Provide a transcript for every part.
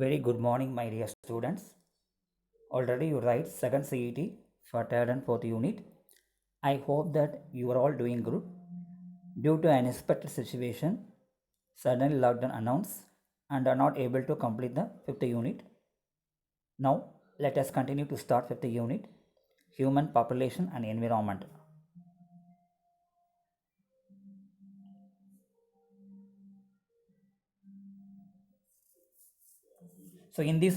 Very good morning, my dear students. Already you write second CET for third and fourth unit. I hope that you are all doing good. Due to an unexpected situation, suddenly lockdown announced and are not able to complete the fifth unit. Now, let us continue to start fifth unit, human population and environment. So in this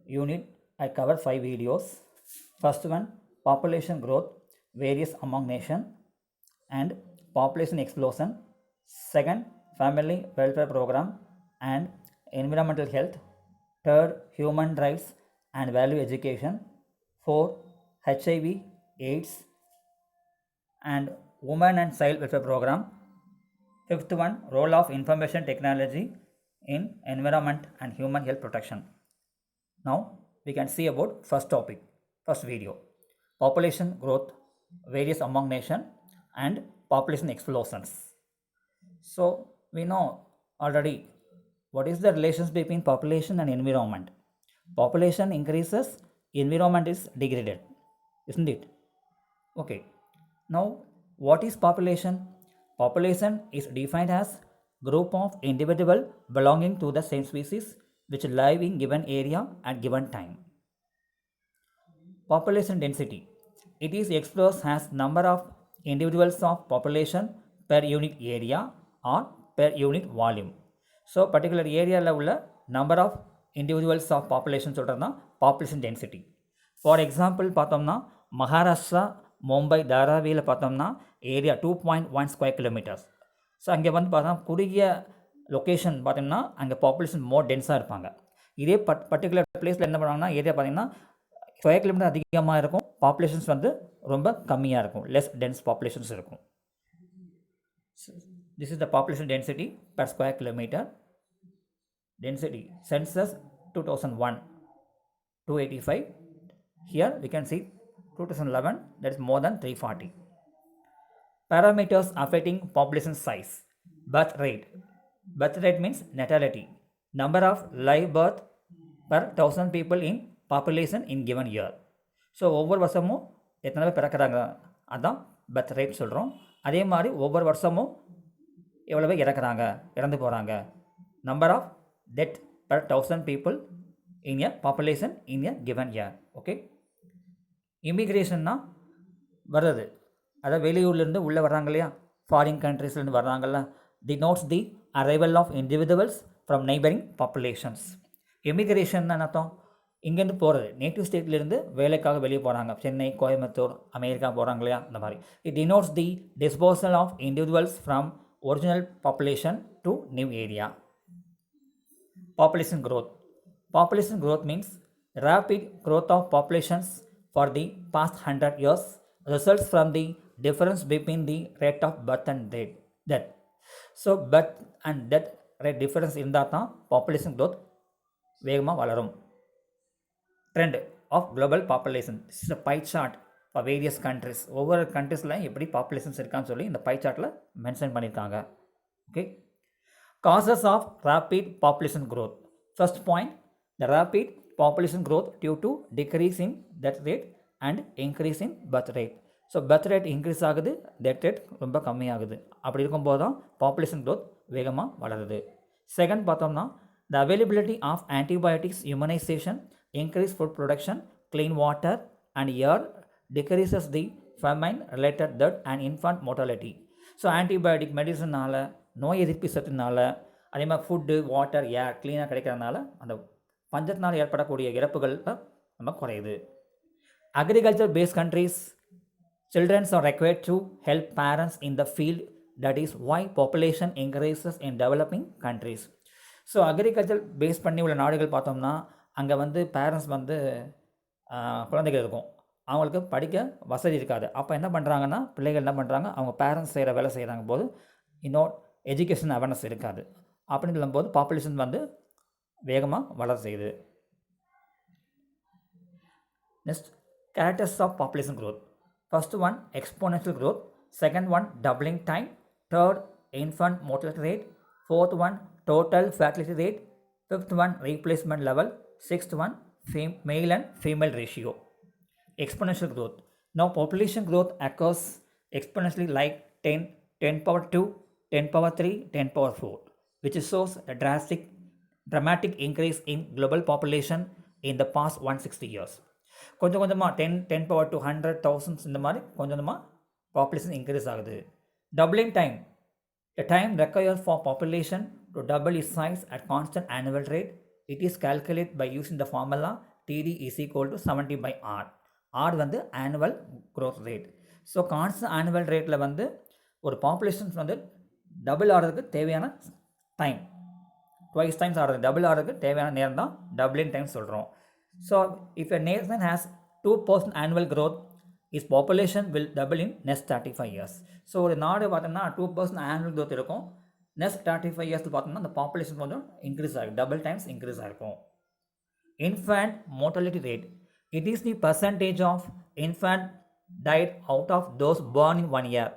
unit, I cover 5 videos. First one, population growth varies among nation and population explosion. Second, family welfare program and environmental health. Third, human rights and value education. Four, HIV, AIDS and women and child welfare program. Fifth one, role of information technology in environment and human health protection. Now we can see about first topic, first video. Population growth varies among nation and population explosions. So we know already what is the relations between population and environment. Population increases, environment is degraded, isn't it? Okay. Now what is population? Population is defined as group of individual belonging to the same species which live in given area at given time. Population density. It is expressed as number of individuals of population per unit area or per unit volume. So particular area உள்ள number of individuals of population சொல்கிறதுனா population density. For example பார்த்தோம்னா மகாராஷ்டிரா மும்பை தாராவியில் பார்த்தோம்னா area 2.1 square kilometres. So அங்கே வந்து பார்த்தோம்னா குறுகிய location பார்த்தோம்னா அங்கே பாப்புலேஷன் மோர் டென்ஸாக இருப்பாங்க. இதே பர்டிகுலர் பிளேஸில் என்ன பண்ணுவாங்கன்னா ஏரியா பார்த்தீங்கன்னா ஸ்கொயர் கிலோமீட்டர் அதிகமாக இருக்கும், பாப்புலேஷன்ஸ் வந்து ரொம்ப கம்மியாக இருக்கும், லெஸ் டென்ஸ் பாப்புலேஷன்ஸ் இருக்கும். This is the population density per square kilometer. Density census 2001 285. Here we can see 2011, that is more than 340. Parameters affecting population size. Birth rate. Birth rate means natality. Number of live birth per 1000 people in population in given year. So ஒவ்வொரு வருஷமும் எத்தனை பேர் பிறக்கிறாங்க அதுதான் birth rate சொல்கிறோம். அதே மாதிரி ஒவ்வொரு வருஷமும் எவ்வளோ பேர் இறந்து போகிறாங்க. Number of death per 1000 people in a population in a given year. Okay. இமிக்ரேஷன்னா வர்றது, அதாவது வெளியூர்லேருந்து உள்ளே வர்றாங்க இல்லையா, ஃபாரின் கண்ட்ரீஸ்லேருந்து வர்றாங்கல்ல, denotes the arrival of individuals from neighbouring populations. Emigration அர்த்தம் இங்கேருந்து போகிறது, நேட்டிவ் ஸ்டேட்லேருந்து வேலைக்காக வெளியே போகிறாங்க, சென்னை, கோயம்புத்தூர், அமெரிக்கா போகிறாங்க இல்லையா, அந்த மாதிரி. It denotes the disposal of individuals from original population to new area. Population growth. Population growth means rapid growth of populations for the past 100 years results from the difference between the rate of birth and death. So birth and death rate difference இருந்தால் தான் population growth வேகமாக வளரும். Trend of global population. This is a pie chart for various countries. ஒவ்வொரு கண்ட்ரீஸில் எப்படி populations இருக்கான்னு சொல்லி இந்த பை சார்ட்டில் மென்ஷன் பண்ணியிருக்காங்க. Okay. Causes of rapid population growth. First point, the rapid population growth due to decrease in death rate and increase in birth rate. So birth rate increase ஆகுது, death rate ரொம்ப கம்மியாகுது. அப்படி இருக்கும்போது தான் population growth வேகமாக வளருது. Second பார்த்தோம்னா the availability of antibiotics, immunization, increased food production, clean water and air decreases the famine related death and infant mortality. So antibiotic மெடிசனால், நோய் எதிர்ப்பு சத்துனால, அதே மாதிரி ஃபுட்டு, வாட்டர், ஏர் க்ளீனாக கிடைக்கிறதுனால அந்த பஞ்சத்தினால் ஏற்படக்கூடிய இறப்புகள் நம்ம குறையுது. Agriculture based countries, children are required to help parents in the field. That is why population increases in developing countries. So agriculture base பண்ணி உள்ள நாடுகள் பார்த்தோம்னா அங்கே வந்து பேரண்ட்ஸ் வந்து குழந்தைகள் இருக்கும், அவங்களுக்கு படிக்க வசதி இருக்காது. அப்போ என்ன பண்ணுறாங்கன்னா பிள்ளைகள் என்ன பண்ணுறாங்க, அவங்க பேரண்ட்ஸ் செய்கிற வேலை செய்கிறாங்க போது இன்னும் எஜுகேஷன் அவேர்னஸ் இருக்காது. அப்படின்னு சொல்லும்போது பாப்புலேஷன் வந்து வேகமாக வளர செய்யுது. Next, characters of population growth. First one, exponential growth. Second one, doubling time. Third, infant mortality rate. Fourth one, total fertility rate. Fifth one, replacement level. Sixth one, male and female ratio. Exponential growth. Now population growth occurs exponentially like 10, 10 power 2, 10 power 3, 10 power 4, which shows a dramatic increase in global population in the past 160 years. கொஞ்சம் கொஞ்சமாக 10 power to 100,000 இந்த மாதிரி கொஞ்சம் கொஞ்சமாக population increase ஆகுது. Doubling time. The time required for population to double its size at constant annual rate, it is calculated by using the formula TD is equal to 70 by R. R வந்து annual growth rate. So constant annual ரேட்டில் வந்து ஒரு populations வந்து double ஆகிறதுக்கு தேவையான time, twice times ஆகிறது double ஆகிறதுக்கு தேவையான நேரம் தான் டபுளிங் டைம் சொல்கிறோம். So if a nation has 2% annual growth, is population will double in next 35 years. So ஒரு நாடு பார்த்தோம்னா 2% ஆனுவல் growth இருக்கும், நெக்ஸ்ட் 35 இயர்ஸ் பார்த்தோம்னா அந்த பாப்புலேஷன் கொஞ்சம் இன்க்ரீஸ் ஆகும், டபுள் டைம்ஸ் இன்க்ரீஸ் ஆகிருக்கும். Infant mortality rate. It is the percentage of infant died out of those born in 1 year.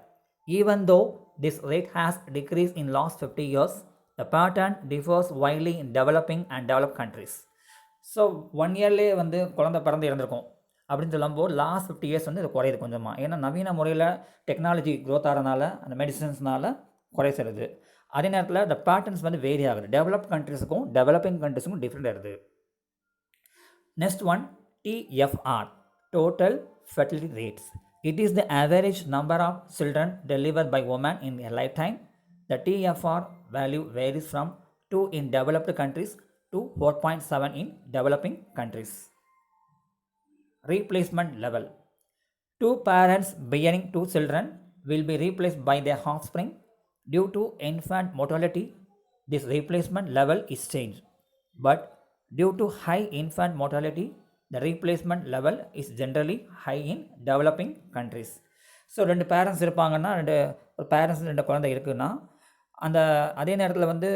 Even though this rate has decreased in last 50 years, the pattern differs widely in developing and developed countries. So 1 இயர்லேயே வந்து குழந்தை பிறந்து இறந்துருக்கும் அப்படின்னு சொல்லும்போது last 50 years வந்து இது குறையுது கொஞ்சமாக. ஏன்னா நவீன முறையில் டெக்னாலஜி க்ரோத் ஆகிறதுனால அந்த மெடிசன்ஸ்னால குறை செல்லுது. அதே நேரத்தில் இந்த பேட்டர்ன்ஸ் வந்து வேரி ஆகுது, டெவலப்ட் கண்ட்ரிஸுக்கும் டெவலப்பிங் கண்ட்ரிஸுக்கும் டிஃப்ரெண்ட் ஆகுது. Next one, TFR, total fertility rates. It is the average number of children delivered by women in a lifetime. The TFR value varies from 2 in developed countries to 4.7 in developing countries. Replacement level. 2 parents bearing 2 children will be replaced by their offspring. Due to infant mortality, this replacement level is changed. But due to high infant mortality, the replacement level is generally high in developing countries. So 2 parents இருப்பாங்கன்னா, ஒரு parents 2 குழந்தை இருக்குன்னா, அந்த அதே நேரத்தில் வந்து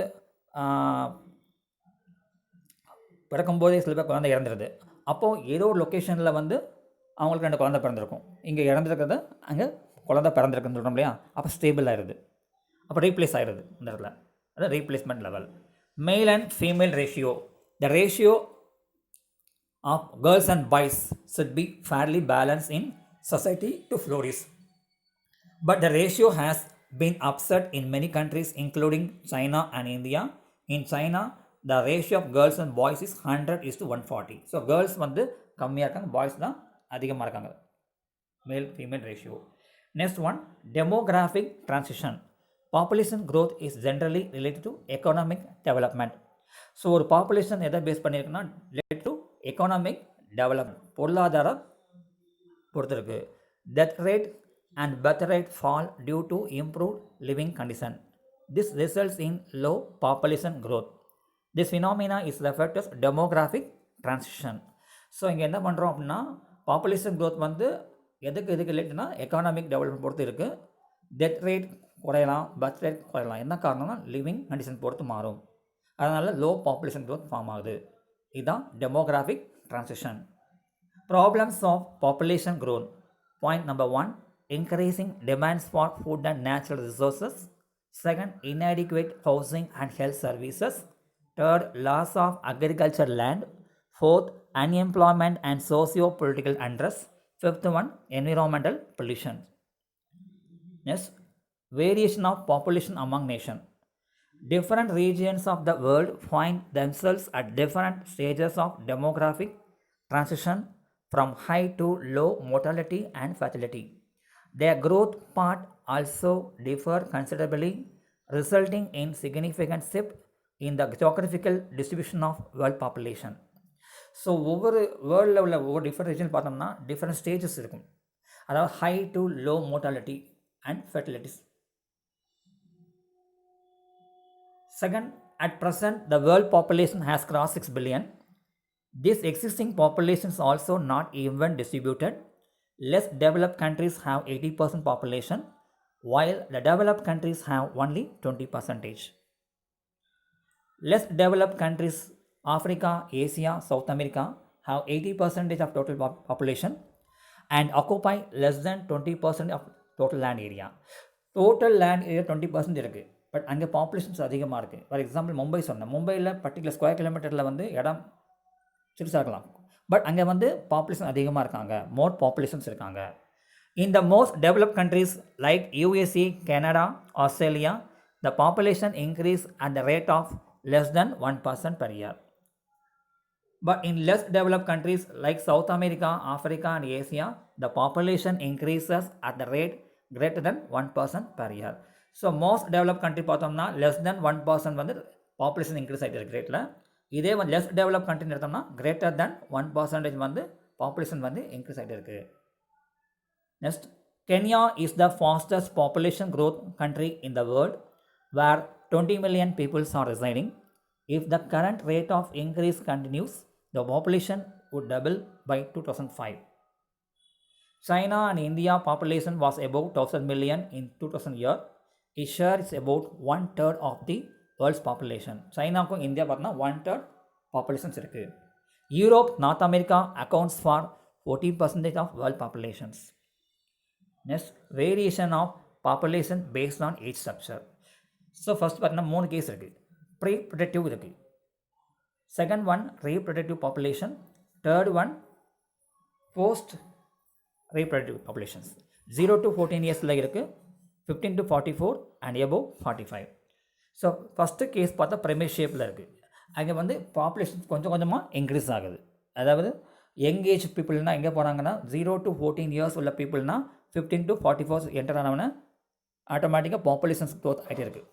பிறக்கும்போதே சில பேர் குழந்தை இறந்துருது. அப்போது ஏதோ ஒரு லொக்கேஷனில் வந்து அவங்களுக்கு 2 குழந்தை பிறந்திருக்கும், இங்கே இறந்துருக்கிறத அங்கே குழந்தை பிறந்திருக்குன்னு சொல்கிறோம் இல்லையா, அப்போ ஸ்டேபிள் ஆயிடுது, அப்போ ரீப்ளேஸ் ஆகிடுது இந்த இடத்துல. அது replacement level. Male and female ratio. The ratio of girls and boys should be fairly balanced in society to flourish. But the ratio has been upset in many countries including China and India. In China, the ratio of girls and boys is 100:140. So girls வந்து கம்மியாக இருக்காங்க, boys தான் அதிகமாக இருக்காங்க. Male female ratio. Next one, demographic transition. Population growth is generally related to economic development. So ஒரு population எதை base பண்ணியிருக்குன்னா relate to economic development, பொருளாதாரம் பொறுத்திருக்கு. Death rate and birth rate fall due to improve living condition. This results in low population growth. This phenomena is referred to demographic transition. So இங்கே என்ன பண்ணுறோம் அப்படின்னா, population growth வந்து எதுக்கு ரிலேட்னா economic development பொறுத்து இருக்குது. டெத் ரேட் குறையலாம், birth rate குறையலாம். என்ன காரணம்னா லிவிங் கண்டிஷன் பொறுத்து மாறும், அதனால் லோ பாப்புலேஷன் growth ஃபார்ம் ஆகுது. இதுதான் demographic transition. Problems of population growth. Point number 1, increasing demands for food and natural resources. Second, inadequate housing and health services. Third, loss of agricultural land. Fourth, unemployment and socio-political unrest. Fifth one, environmental pollution. Next, variation of population among nations. Different regions of the world find themselves at different stages of demographic transition from high to low mortality and fertility. Their growth path also differ considerably, resulting in significant shift in the geographical distribution of world population. So ஒவ்வொரு வேர்ல்டில் உள்ள ஒவ்வொரு different region பார்த்தோம்னா different stages இருக்கும், அதாவது high to low mortality and fertilities. Second, at present, the world population has crossed 6 billion. This existing population is also not even distributed. Less developed countries have 80% population, while the developed countries have only 20%. Less developed countries, Africa, Asia, South America, have 80% of total population and occupy less than 20% of total land area. Total land area 20% இருக்குது, but அங்கே populations அதிகமாக இருக்குது. For example Mumbai சொன்னேன், மும்பையில் particular square கிலோமீட்டரில் வந்து இடம் சிறுசாக இருக்கலாம், பட் அங்கே வந்து பாப்புலேஷன் அதிகமாக இருக்காங்க, மோர் பாப்புலேஷன்ஸ் இருக்காங்க. In the most developed countries like USA, Canada, Australia, the population increase at the rate of less than 1% per year. But in less developed countries like South America, Africa and Asia, the population increases at the rate greater than 1% per year. So most developed country பார்த்தோம்னா less than 1% வந்து population increase ஆகிட்டு இருக்கு ரேட்டில். இதே வந்து less developed country எடுத்தோம்னா greater than 1% வந்து population வந்து increase ஆகிட்டு இருக்கு. Next, Kenya is the fastest population growth country in the world where 20 million people are residing. If the current rate of increase continues, the population would double by 2005. China and India population was above 1000 million in 2000 year. It shares about 1/3 of the world's population. சைனாக்கும் India பார்த்தோன்னா 1/3 populations இருக்குது. Europe, north America accounts for 40% of world populations. Next, variation of population based on age structure. So first பார்த்தீங்கன்னா 3 case இருக்குது. Pre productive இருக்குது, second one reproductive population, third one post reproductive populations. 0 to 14 இயர்ஸில் இருக்குது, 15 to 44 and above 45. So first case பார்த்தா primary ஷேப்பில் இருக்குது. அங்கே வந்து பாப்புலேஷன் கொஞ்சம் கொஞ்சமாக இன்க்ரீஸ் ஆகுது. அதாவது யங் ஏஜ் பீப்புள்னால் எங்கே போகிறாங்கன்னா 0 to 14 இயர்ஸ் உள்ள பீப்புள்னால் 15 to 44 என்டர் ஆனவன ஆட்டோமேட்டிக்காக பாப்புலேஷன்ஸ் க்ரோத் ஆகிட்டே இருக்குது.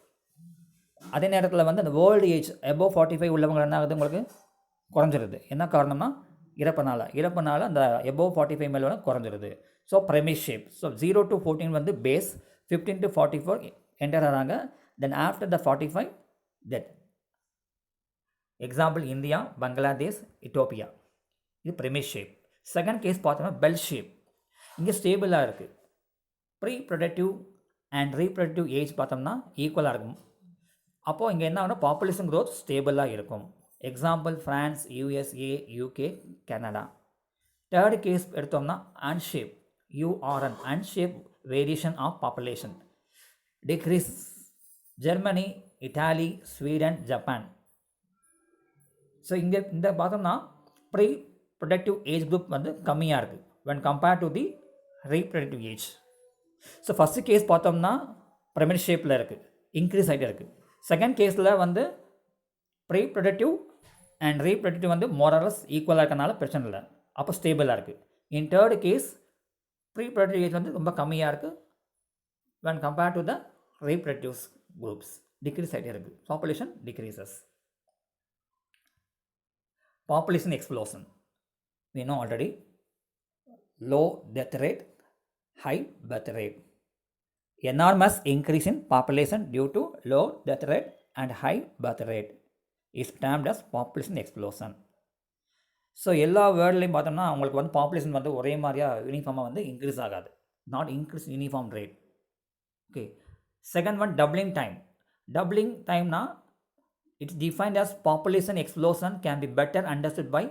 அதே நேரத்தில் வந்து அந்த வேர்ல்டு ஏஜ் above 45 உள்ளவங்க என்ன ஆகுது, உங்களுக்கு குறைஞ்சிருது. என்ன காரணம்னா இறப்புனால அந்த above 45 மேலே குறைஞ்சிருது. So primary shape. So 0 to 14 வந்து பேஸ், 15 to 44 என்டர் ஆகிறாங்க, then after the 45 death. Example India, Bangladesh, Ethiopia. இது ப்ரைமரி ஷேப். செகண்ட் கேஸ் பார்த்தோம்னா பெல் ஷேப். இங்கே ஸ்டேபிளாக இருக்குது. Pre productive and reproductive age பார்த்தோம்னா ஈக்குவலாக இருக்கும். அப்போது இங்கே என்ன ஆகுனா பாப்புலேஷன் க்ரோத் ஸ்டேபிளாக இருக்கும். Example France, USA, UK, Canada. Third case எடுத்தோம்னா urn shape, U R N, urn shape variation of population decrease. Germany, Italy, Sweden, Japan. So இங்கே இந்த பார்த்தோம்னா ப்ரீ ப்ரொடக்டிவ் ஏஜ் குரூப் வந்து கம்மியாக இருக்குது when compared to the reproductive age. So first case பார்த்தோம்னா primary ஷேப்பில் இருக்குது, இன்க்ரீஸ் ஆகிட்டே இருக்குது. செகண்ட் கேஸில் வந்து ப்ரீ ப்ரொடக்டிவ் அண்ட் ரீப்ரொடக்டிவ் வந்து மோரலஸ் ஈக்குவலாக இருக்கனால பிரச்சனை இல்லை, அப்போ ஸ்டேபிளாக இருக்குது. In third case pre productive age வந்து ரொம்ப கம்மியாக இருக்குது when compared to the reproductive groups, decrease ஆகிட்டே இருக்குது, population decreases. Population explosion, we know already. Low death rate, high birth rate. Enormous increase in population due to low death rate and high birth rate is termed as population explosion. So எல்லா வேர்ல்ட்லையும் பார்த்தோம்னா அவங்களுக்கு வந்து population வந்து ஒரே மாதிரியாக யூனிஃபார்மாக வந்து increase ஆகாது, not increase uniform rate. Okay. Second one doubling time. Doubling டைம்னா it's defined as population explosion can be better understood by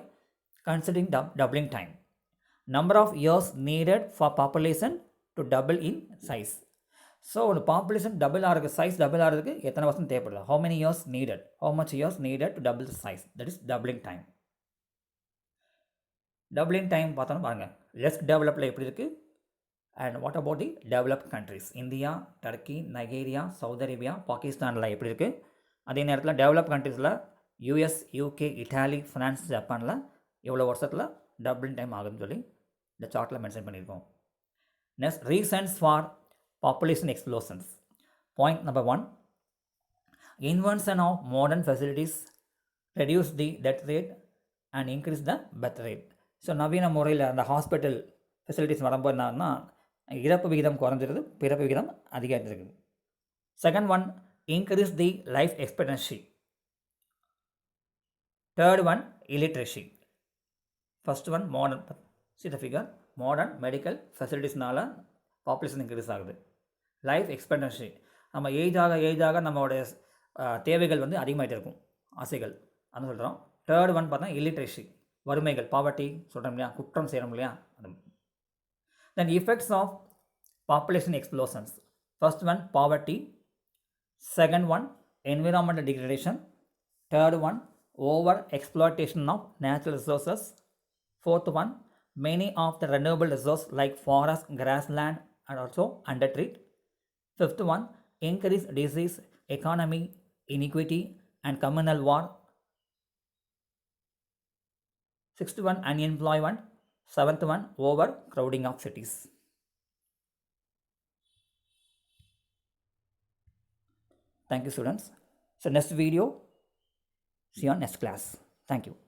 considering doubling time. Number of years needed for population to double in size. So ஒரு population double ஆகிறதுக்கு, size double ஆகிறதுக்கு எத்தனை வருஷம் தேவைப்படுது, how many years needed, how much years needed to double the size, that is doubling time. doubling time பார்த்தோம்னா பாருங்கள், less டெவலப்டில் எப்படி இருக்குது and what about the developed countries, India, Turkey, Nigeria, Saudi Arabia, பாகிஸ்தானில் எப்படி இருக்குது. அதே நேரத்தில் டெவலப் கண்ட்ரீஸில் யூஎஸ், யூகே, இட்டாலி, ஃப்ரான்ஸ், ஜப்பானில் எவ்வளோ வருஷத்தில் டபுள் டைம் ஆகுதுன்னு சொல்லி இந்த சார்ட்டில் மென்ஷன் பண்ணியிருக்கோம். Next, reasons for population explosions. Point number 1, invention of modern facilities reduce the death rate and increase the birth rate. So நவீன முறையில் அந்த ஹாஸ்பிட்டல் ஃபெசிலிட்டிஸ் வரும்போது என்னன்னா இறப்பு விகிதம் குறைஞ்சிருது, பிறப்பு விகிதம் அதிகரிச்சிருக்குது. Second one, increase the life expectancy. Third one, illiteracy. First one, modern, see the figure, modern medical facilitiesனால population increase ஆகுது. லைஃப் எக்ஸ்பெக்டன்சி, நம்ம ஏஜாக நம்மளுடைய தேவைகள் வந்து அதிகமாகிட்டே இருக்கும், ஆசைகள் அது சொல்கிறோம். தேர்ட் ஒன் பார்த்தா இல்லிட்ரேசி, வறுமைகள், பாவர்ட்டி சொல்கிறோம் இல்லையா, குற்றம் செய்கிறோம் இல்லையா. Then effects of population explosions. First one, poverty. Second one, environmental degradation. Third one, over exploitation of natural resources. Fourth one, many of the renewable resources like forest, grassland are also undertreated. Fifth one, increased disease, economy, inequity, and communal war. Sixth one, unemployment. Seventh one, overcrowding of cities. Thank you, students. So next video, see you on next class. Thank you.